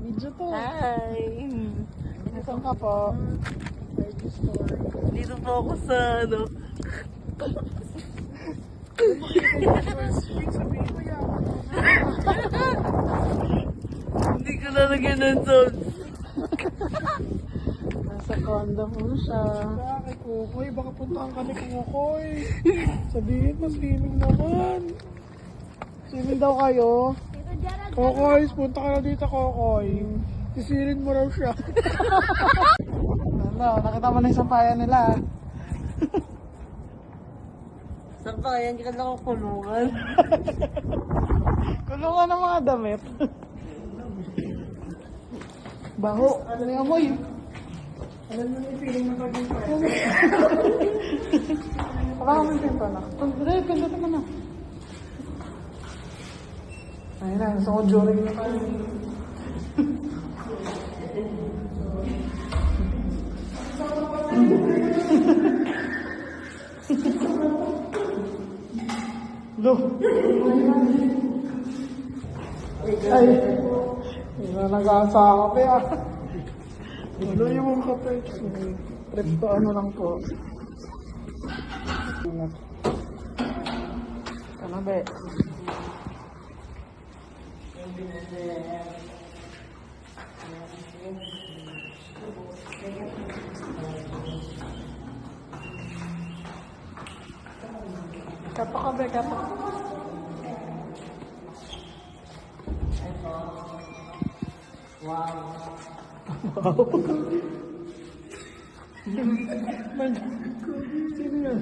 Video to. Hi! Saan ka po? Dito po ako sa ano. Hindi ko lalagyan ng sound. Nasa condo po siya. Kay Kukoy, baka puntahan ka ni Kukoy. Sabihin mo, swimming naman. Swimming daw kayo. Kokoy, punta ka na dito, Kokoy. Sisirin mo raw siya. Ano, nakita mo na yung sampayan nila. Saan pa kaya? Hindi ka lang ako kulungan. Kulungan ng mga damit. Baho. Ano yung amoy? Alam mo yung feeling ng pag-ibig. Parang kami yung pa na. Dali, ganda naman na. Ayun na, gusto ko during na tayo. Lo. Ay. Hindi na nag-aasa ka pa ya. Lo yung kape. Trip to ano lang po. Ano ba? Kapa ka ba? Kapa. Wow. Wow. Sino yan?